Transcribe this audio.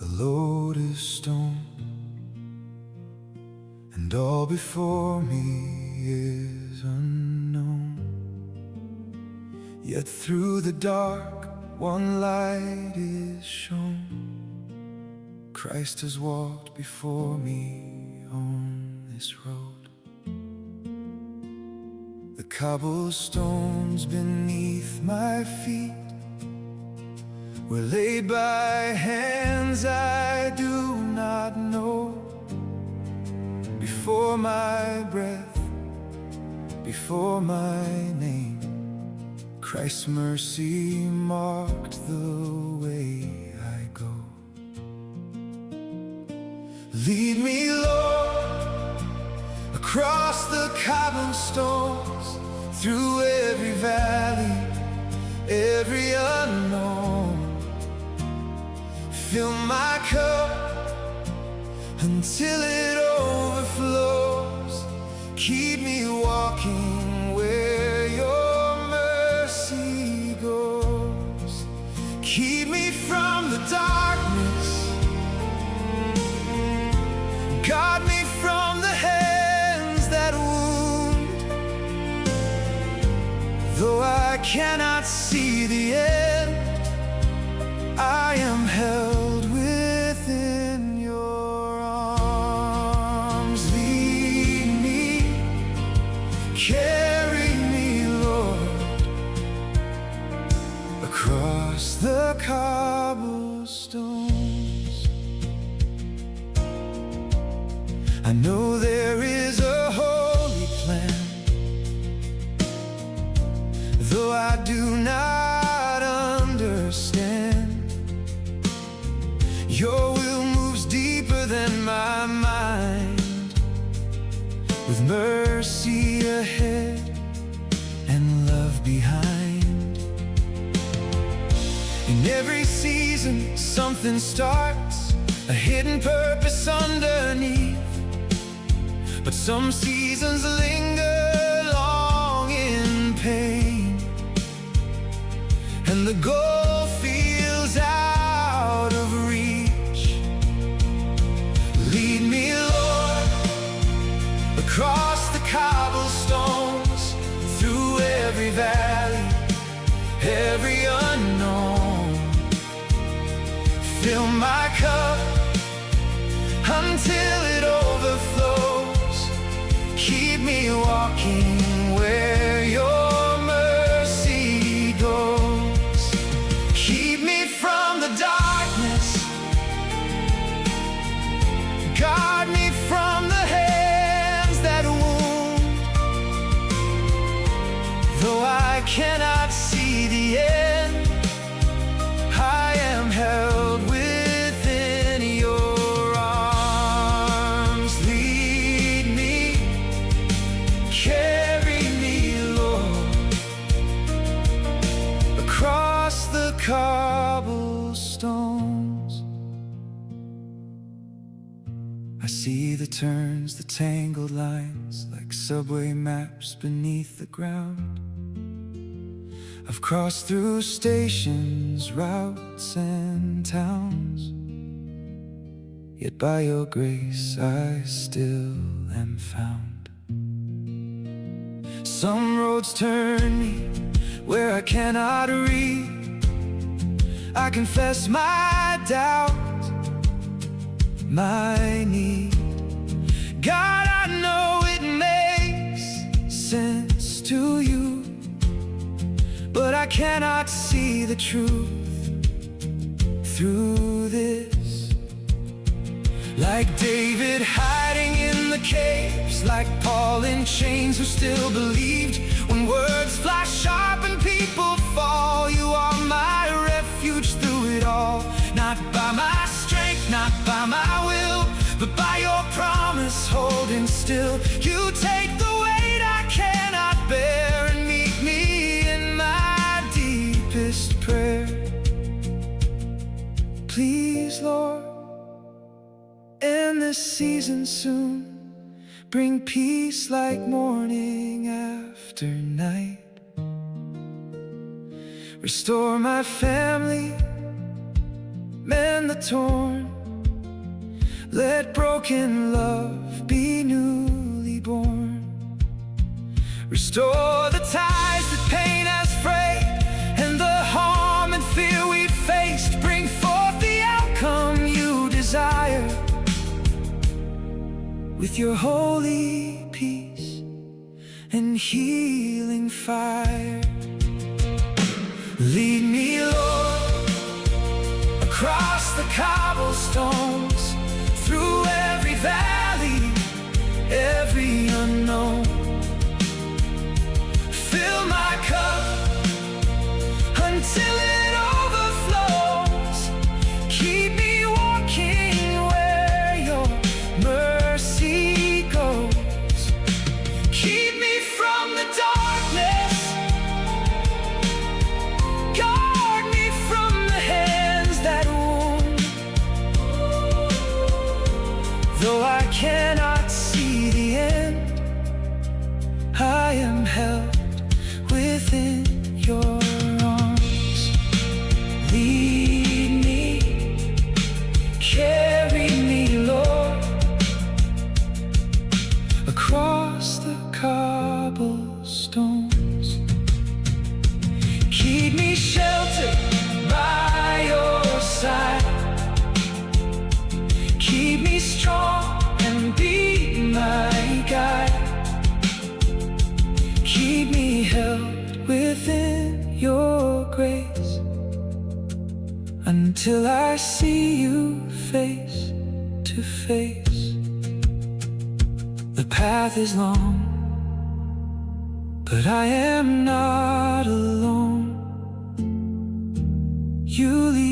a lotus stone, and all before me is unknown. Yet through the dark one light is shown. Christ has walked before me on this road. The cobblestones beneath my feet were laid by hands I do not know. Before my breath, before my name, Christ's mercy marked the way I go. Lead me, Lord, across the cobblestones, through every valley, every unknown. Fill my cup until it overflows. Keep me walking where your mercy goes. Keep me from the darkness, guard me from the hands that wound. Though I cannot see the end, I am held within your arms. Lead me, carry me, Lord, across the cobblestones. I know there is a holy plan, though I do not understand. Your will moves deeper than my mind, with mercy ahead and love behind. In every season something starts, a hidden purpose underneath. But some seasons linger long in pain, and the goal feels out of reach. Lead me, Lord, across the cobblestones, through every valley, every unknown. Fill my cup until it overflows. Keep me walking where your mercy goes. Keep me from the darkness, guard me from the hands that wound. Though I cannot see the end, I am held within your arms. Lead me, carry me, Lord, across the cobblestones. I see the turns, the tangled lines, like subway maps beneath the ground. I've crossed through stations, routes, and towns, yet by your grace I still am found. Some roads turn me where I cannot read. I confess my doubt, my need. God, I know it makes sense to you, but I cannot see the truth through this. Like David hiding in the caves, like Paul in chains who still believed. When words flash sharp and people fall, you are my refuge through it all. Not by my strength, not by my will, but by your promise holding still. You take the weight I cannot bear and meet me in my deepest prayer. Please, Lord, end this season soon. Bring peace like morning after night. Restore my family, mend the torn. Let broken love be newly born. Restore the ties that pain has frayed, and the harm and fear we faced. Bring forth the outcome you desire, with your holy peace and healing fire. Lead me, Lord, across the cobblestones, through every valley, every unknown. Fill my cup until it overflows. Keep me walking where your mercy goes. Keep me from the darkness, guard me from the hands that wound. Though I cannot see the end, I am held within your arms. Lead me, carry me, Lord, across the cobblestones. Keep me sheltered by your side. Keep me strong and be my guide. Keep me held within your grace, until I see you face to face. The path is long, but I am not alone. You lead